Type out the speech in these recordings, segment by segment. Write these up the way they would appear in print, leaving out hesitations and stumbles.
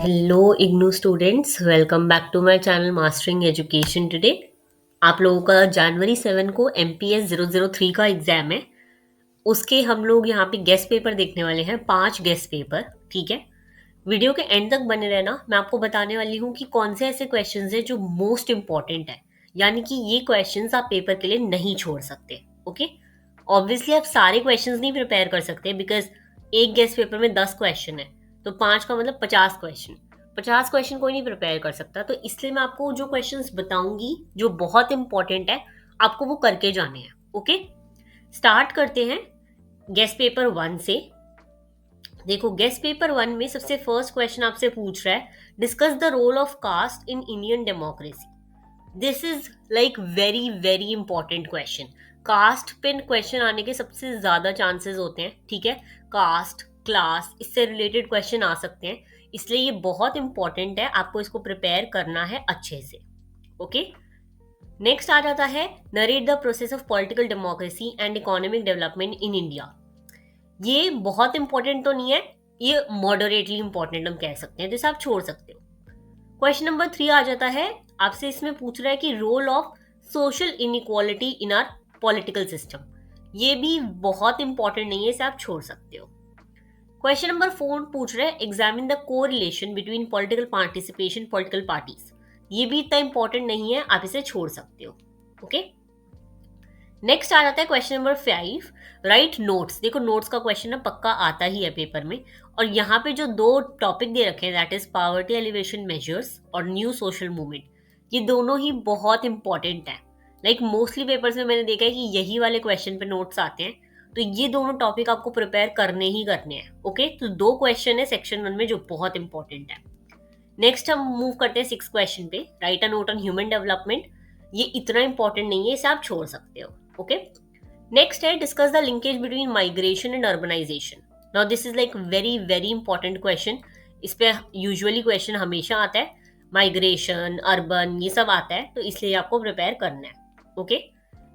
Hello IGNOU students, welcome back to my channel mastering education today. आप लोगों का जनवरी 7 को MPS 003 का एग्जाम है। उसके हम लोग यहाँ पे गेस्ट पेपर देखने वाले हैं, 5 गेस्ट पेपर। ठीक है, वीडियो के एंड तक बने रहना। मैं आपको बताने वाली हूँ कि कौन से ऐसे क्वेश्चंस हैं जो मोस्ट इंपॉर्टेंट है, यानी कि ये क्वेश्चंस आप पेपर के लिए नहीं छोड़ सकते। ओके, ऑब्वियसली आप सारे क्वेश्चंस नहीं प्रिपेयर कर सकते, बिकॉज एक गेस्ट पेपर में 10 क्वेश्चन है, तो 5 का मतलब 50 क्वेश्चन। 50 क्वेश्चन कोई नहीं प्रिपेयर कर सकता, तो इसलिए मैं आपको जो क्वेश्चंस बताऊंगी जो बहुत इंपॉर्टेंट है, आपको वो करके जाने हैं। ओके, स्टार्ट करते हैं गेस्ट पेपर 1 से। देखो, गेस्ट पेपर 1 में सबसे फर्स्ट क्वेश्चन आपसे पूछ रहा है, discuss the role of caste in Indian democracy. This is like very very important question. Caste पे क्वेश्चन आने के सबसे ज्यादा चांसेस होते हैं। ठीक है, कास्ट, क्लास, इससे रिलेटेड क्वेश्चन आ सकते हैं, इसलिए ये बहुत इंपॉर्टेंट है, आपको इसको प्रिपेयर करना है अच्छे से। ओके, नेक्स्ट आ जाता है, narrate the process of political democracy and economic development in India. ये बहुत इंपॉर्टेंट तो नहीं है, ये मॉडरेटली इंपॉर्टेंट हम कह सकते हैं, जैसे आप छोड़ सकते हो। क्वेश्चन नंबर 3 आ जाता है, आपसे इसमें पूछ रहा है कि role of social inequality in our political system. ये भी बहुत इंपॉर्टेंट नहीं है, इसे आप छोड़ सकते हो। क्वेश्चन नंबर 4 पूछ रहे हैं, एग्जामिन द को relation between political participation political parties. ये भी इतना इंपॉर्टेंट नहीं है, आप इसे छोड़ सकते हो। ओके, नेक्स्ट आ जाता है क्वेश्चन नंबर 5, राइट नोट्स। देखो, नोट्स का क्वेश्चन ना पक्का आता ही है पेपर में, और यहाँ पे जो 2 टॉपिक दे रखे हैं, that is poverty elevation measures और न्यू सोशल मूवमेंट, ये दोनों ही बहुत इंपॉर्टेंट है। लाइक मोस्टली पेपर्स में मैंने देखा है कि यही वाले क्वेश्चन पे नोट्स आते हैं, तो ये दोनों टॉपिक आपको प्रिपेयर करने ही करने हैं। ओके, तो 2 क्वेश्चन है सेक्शन 1 में जो बहुत इंपॉर्टेंट है। नेक्स्ट हम मूव करते हैं 6 क्वेश्चन पे, right a note on human development. ये इतना इंपॉर्टेंट नहीं है, इसे आप छोड़ सकते हो। ओके, नेक्स्ट है, discuss the linkage between migration and urbanisation. Now this is like very very important question. इस पे यूजुअली क्वेश्चन हमेशा आता है, माइग्रेशन, अर्बन, ये सब आता है, तो इसलिए आपको प्रिपेयर करना है। Okay,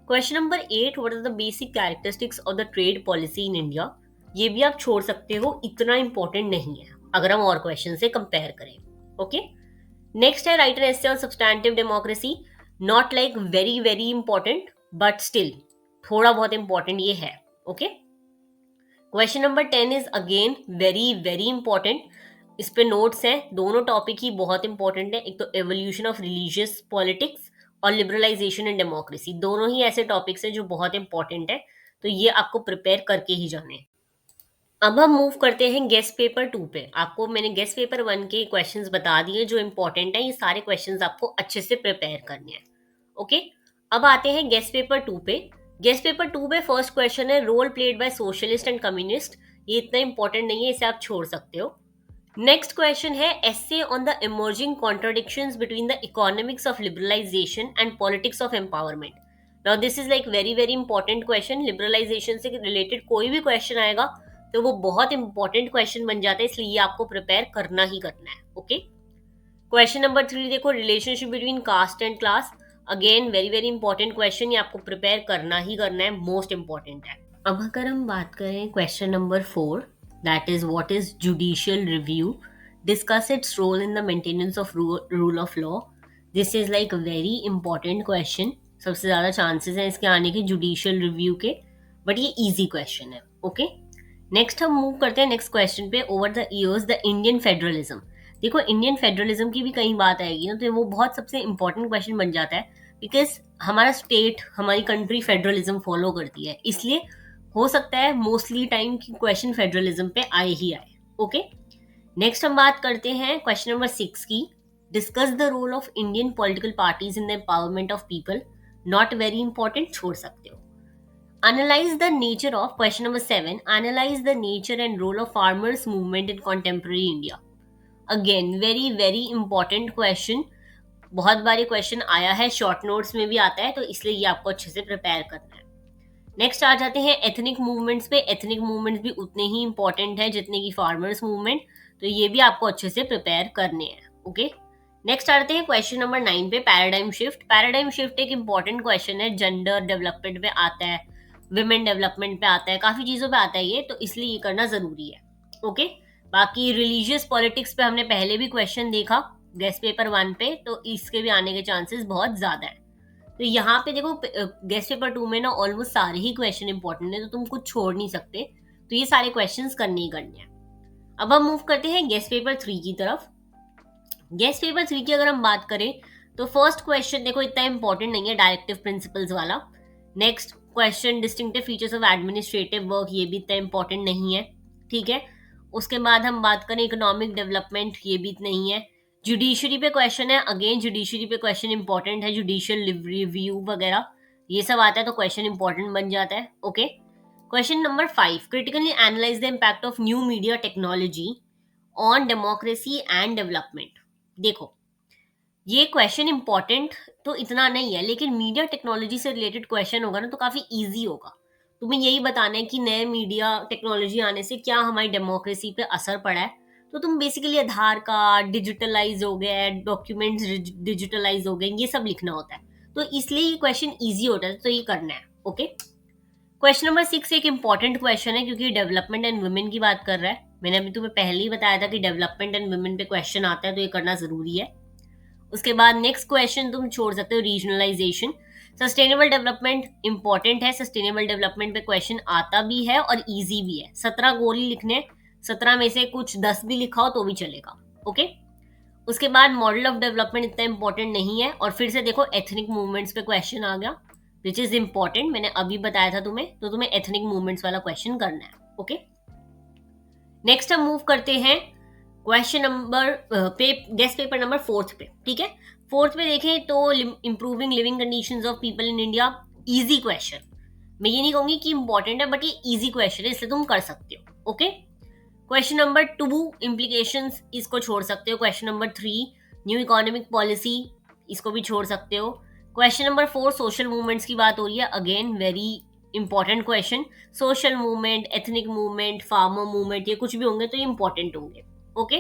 question number 8, what are the basic characteristics of the trade policy in India. ये भी आप छोड़ सकते हो, इतना इंपॉर्टेंट नहीं है अगर हम और क्वेश्चन से कंपेयर करें। ओके, नेक्स्ट है, write an essay on substantive democracy. Not like very very important, but still थोड़ा बहुत इंपॉर्टेंट ये है। Okay, question number 10 is again very very important. इस पे नोट्स हैं, दोनों टॉपिक ही बहुत इंपॉर्टेंट है। एक तो एवोल्यूशन ऑफ रिलीजियस पॉलिटिक्स और लिबरलाइजेशन एंड डेमोक्रेसी, दोनों ही ऐसे टॉपिक्स हैं जो बहुत इंपॉर्टेंट है, तो ये आपको प्रिपेयर करके ही जाने हैं। अब हम मूव करते हैं गेस्ट पेपर 2 पे। आपको मैंने गेस्ट पेपर 1 के क्वेश्चंस बता दिए जो इंपॉर्टेंट है, ये सारे क्वेश्चंस आपको अच्छे से प्रिपेयर करने हैं। ओके, अब आते हैं गेस्ट पेपर 2 पे। गेस्ट पेपर 2 पे फर्स्ट क्वेश्चन है, role played by socialist and communist. ये इतना इंपॉर्टेंट नहीं है, इसे आप छोड़ सकते हो। नेक्स्ट क्वेश्चन है, essay on the emerging contradictions between the economics of liberalisation and politics of empowerment. Now this is like very very important question. Liberalisation से रिलेटेड कोई भी क्वेश्चन आएगा तो वो बहुत इंपॉर्टेंट क्वेश्चन बन जाता है, इसलिए ये आपको प्रिपेयर करना ही करना है। ओके, क्वेश्चन नंबर 3 देखो, relationship between caste and class. Again very very important question, ये आपको प्रिपेयर करना ही करना है, मोस्ट इंपॉर्टेंट है। अब अगर हम बात करें question number 4, that is what is judicial review, discuss its role in the maintenance of rule of law. This is like very important question, सबसे ज्यादा चांसेस हैं इसके आने के जुडिशियल रिव्यू के, बट ये इजी क्वेश्चन है। ओके, नेक्स्ट हम मूव करते हैं नेक्स्ट क्वेश्चन पे, over the years the Indian federalism. देखो, इंडियन फेडरलिज्म की भी कहीं बात आएगी ना, तो वो बहुत सबसे इंपॉर्टेंट क्वेश्चन बन जाता है, बिकॉज हमारा स्टेट, हमारी कंट्री फेडरलिज्म फॉलो करती है, इसलिए हो सकता है मोस्टली टाइम की क्वेश्चन फेडरलिज्म पे आए ही आए। ओके, नेक्स्ट हम बात करते हैं क्वेश्चन नंबर 6 की, discuss the role of Indian political parties in the empowerment of people. Not very important, छोड़ सकते हो। Analyze the nature of question number 7, analyze the nature and role of farmers movement in contemporary India. Again very very important question, बहुत बार ये question आया है, short notes में भी आता है, तो इसलिए ये आपको अच्छे से प्रिपेयर करना है। नेक्स्ट आ जाते हैं एथनिक मूवमेंट्स पे। एथनिक मूवमेंट्स भी उतने ही इंपॉर्टेंट है जितने की फार्मर्स मूवमेंट, तो ये भी आपको अच्छे से प्रिपेयर करने हैं। ओके, नेक्स्ट आते हैं क्वेश्चन नंबर 9 पे, पैराडाइम शिफ्ट। पैराडाइम शिफ्ट एक इंपॉर्टेंट क्वेश्चन है, जेंडर डेवलपमेंट पे आता है, विमेन डेवलपमेंट पे आता है, काफी चीजों पे आता है ये, तो इसलिए ये करना जरूरी है। ओके, बाकी रिलीजियस पॉलिटिक्स पे हमने पहले भी क्वेश्चन देखा गेस्ट पेपर 1 पे, तो इसके भी आने के चांसेस बहुत ज्यादा है। तो यहाँ पे देखो गेस्ट पेपर 2 में ना ऑलमोस्ट सारे ही क्वेश्चन इंपॉर्टेंट है, तो तुम कुछ छोड़ नहीं सकते, तो ये सारे क्वेश्चंस करने ही करने हैं। अब हम मूव करते हैं गेस्ट पेपर 3 की तरफ। गेस्ट पेपर 3 की अगर हम बात करें तो फर्स्ट क्वेश्चन देखो इतना इंपॉर्टेंट नहीं है, डायरेक्टिव प्रिंसिपल्स वाला। Next question distinctive features of administrative work, ये भी इतना इंपॉर्टेंट नहीं है, ठीक है। उसके बाद हम बात करें इकोनॉमिक डेवलपमेंट, ये भी नहीं है। जुडिशरी पे क्वेश्चन है, अगेन जुडिशरी पे क्वेश्चन इंपॉर्टेंट है, जुडिशियल रिव्यू वगैरह ये सब आता है तो क्वेश्चन इंपॉर्टेंट बन जाता है, okay. Question number 5, critically analyse the impact of new media technology on democracy and development. देखो ये क्वेश्चन इंपॉर्टेंट तो इतना नहीं है, लेकिन मीडिया टेक्नोलॉजी से रिलेटेड क्वेश्चन होगा ना तो काफी इजी होगा। तुम्हें यही बताना है कि नए मीडिया टेक्नोलॉजी आने से क्या हमारी डेमोक्रेसी पे असर पड़ा है। तो तुम बेसिकली आधार कार्ड डिजिटलाइज हो गया है, डॉक्यूमेंट्स डिजिटलाइज हो गए, ये सब लिखना होता है, तो इसलिए ये क्वेश्चन ईजी होता है, तो ये करना है, ओके। क्वेश्चन नंबर 6 एक इंपॉर्टेंट क्वेश्चन है क्योंकि डेवलपमेंट एंड वुमेन की बात कर रहा है। मैंने अभी तुम्हें पहले ही बताया था कि डेवलपमेंट एंड वुमेन पे क्वेश्चन आता है, तो ये करना जरूरी है। उसके बाद नेक्स्ट क्वेश्चन तुम छोड़ सकते हो, रीजनलाइजेशन। सस्टेनेबल डेवलपमेंट इंपॉर्टेंट है, सस्टेनेबल डेवलपमेंट पे क्वेश्चन आता भी है और इजी भी है। 17 गोल ही लिखने, 17 में से कुछ 10 भी लिखाओ तो भी चलेगा, ओके। उसके बाद मॉडल ऑफ डेवलपमेंट इतना इंपॉर्टेंट नहीं है, और फिर से देखो एथनिक मूवमेंट्स पे क्वेश्चन आ गया विच इज इंपॉर्टेंट, मैंने अभी बताया था तुम्हें, तो तुम्हें एथनिक मूवमेंट्स वाला क्वेश्चन करना है, ओके। नेक्स्ट हम मूव करते हैं question number guest paper number 4 पे, ठीक है। 4 पे देखें तो improving living conditions of people in India, easy question. मैं ये नहीं कहूंगी कि इंपॉर्टेंट है, बट ये इजी क्वेश्चन है, इसलिए तुम कर सकते हो, ओके। क्वेश्चन नंबर 2 इम्प्लीकेशंस, इसको छोड़ सकते हो। Question number 3 new economic policy, इसको भी छोड़ सकते हो। क्वेश्चन नंबर 4 सोशल मूवमेंट्स की बात हो रही है, again very important question. Social movement, ethnic movement, farmer movement, ये कुछ भी होंगे तो ये इंपॉर्टेंट होंगे, ओके।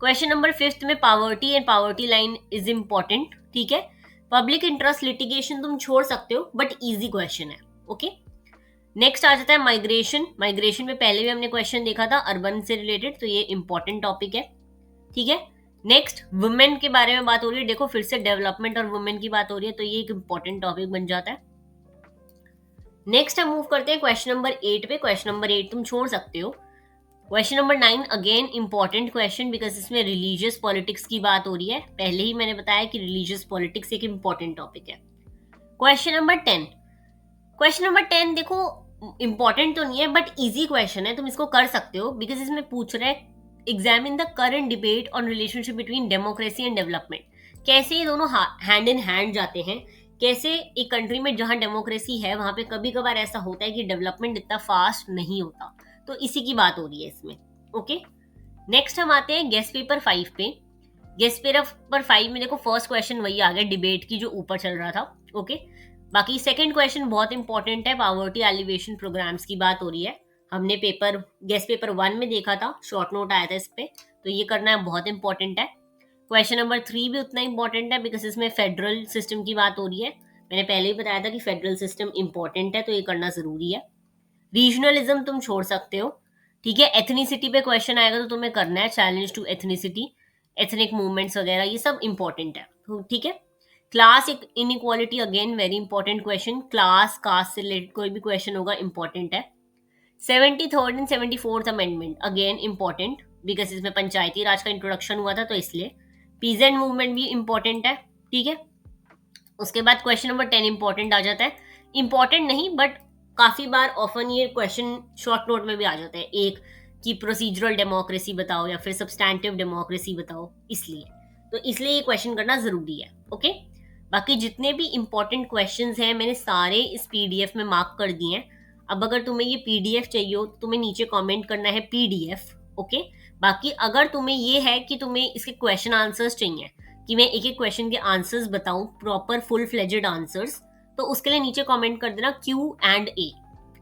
क्वेश्चन नंबर 5 में poverty and poverty line is important, ठीक है। पब्लिक इंटरेस्ट लिटिगेशन तुम छोड़ सकते हो, बट इजी क्वेश्चन है, ओके। नेक्स्ट आ जाता है माइग्रेशन। माइग्रेशन में पहले भी हमने क्वेश्चन देखा था अर्बन से रिलेटेड, तो ये इंपॉर्टेंट टॉपिक है, ठीक है। नेक्स्ट वुमेन के बारे में बात हो रही है, देखो फिर से डेवलपमेंट और वुमेन की बात हो रही है, तो ये एक इंपॉर्टेंट टॉपिक बन जाता है। नेक्स्ट हम मूव करते हैं क्वेश्चन नंबर 8 पे। क्वेश्चन नंबर 8 तुम छोड़ सकते हो। Question number 9 again important question because इसमें रिलीजियस पॉलिटिक्स की बात हो रही है, पहले ही मैंने बताया कि रिलीजियस पॉलिटिक्स एक इंपॉर्टेंट टॉपिक है। क्वेश्चन नंबर 10, क्वेश्चन नंबर 10 देखो इंपॉर्टेंट तो नहीं है बट इजी क्वेश्चन है, तुम इसको कर सकते हो बिकॉज इसमें पूछ रहा है examine the current debate on relationship between democracy and development. कैसे ये दोनों हैंड इन हैंड जाते हैं, कैसे एक कंट्री में जहां डेमोक्रेसी है वहां पे कभी कभार ऐसा होता है कि डेवलपमेंट इतना फास्ट नहीं होता, तो इसी की बात हो रही है इसमें, ओके। नेक्स्ट हम आते हैं गेस्ट पेपर 5 पे। गेस्ट पेपर 5 में देखो फर्स्ट क्वेश्चन वही आ गया डिबेट की जो ऊपर चल रहा था, ओके। बाकी सेकंड क्वेश्चन बहुत इंपॉर्टेंट है, पावर्टी एलिवेशन प्रोग्राम्स की बात हो रही है, हमने गेस्ट पेपर 1 में देखा था, शॉर्ट नोट आया था इस पे, तो ये करना है, बहुत इंपॉर्टेंट है। क्वेश्चन नंबर 3 भी उतना इंपॉर्टेंट है बिकॉज इसमें फेडरल सिस्टम की बात हो रही है, मैंने पहले ही बताया था कि फेडरल सिस्टम इंपॉर्टेंट है, तो ये करना जरूरी है। रीजनलिज्म तुम छोड़ सकते हो, ठीक है। एथनिसिटी पे क्वेश्चन आएगा तो तुम्हें करना है challenge to ethnicity, ethnic movements वगैरह ये सब इंपॉर्टेंट है, ठीक है। Class inequality again very important question, class caste से रिलेटेड कोई भी क्वेश्चन होगा इंपॉर्टेंट है। 73rd and 74th amendment again important because इसमें पंचायती राज का इंट्रोडक्शन हुआ था, तो इसलिए। पीजेंट मूवमेंट भी इंपॉर्टेंट है, ठीक है। उसके बाद क्वेश्चन नंबर 10 इंपॉर्टेंट आ जाता है, इंपॉर्टेंट नहीं बट काफी बार ऑफन ये क्वेश्चन शॉर्ट नोट में भी आ जाता है, एक कि प्रोसीजरल डेमोक्रेसी बताओ या फिर सब्सटैंटिव डेमोक्रेसी बताओ, इसलिए तो इसलिए ये क्वेश्चन करना जरूरी है, ओके। बाकी जितने भी इंपॉर्टेंट क्वेश्चंस हैं मैंने सारे इस पीडीएफ में मार्क कर दिए हैं। अब अगर तुम्हें ये पीडीएफ चाहिए हो तो तुम्हें नीचे कमेंट करना है पीडीएफ, ओके। बाकी अगर तुम्हें ये है कि तुम्हें इसके क्वेश्चन आंसर्स चाहिए कि मैं एक एक क्वेश्चन के आंसर्स बताऊं, प्रॉपर फुल फ्लेजेड आंसर्स, तो उसके लिए नीचे कमेंट कर देना Q&A,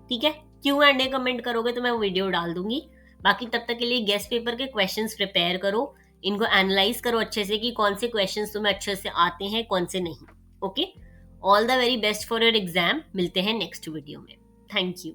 ठीक है। Q&A कमेंट करोगे तो मैं वो वीडियो डाल दूंगी। बाकी तब तक के लिए गेस्ट पेपर के क्वेश्चंस प्रिपेयर करो, इनको एनालाइज करो अच्छे से कि कौन से क्वेश्चंस तुम्हें अच्छे से आते हैं कौन से नहीं, okay. All the very best for your exam, मिलते हैं नेक्स्ट वीडियो में, थैंक यू।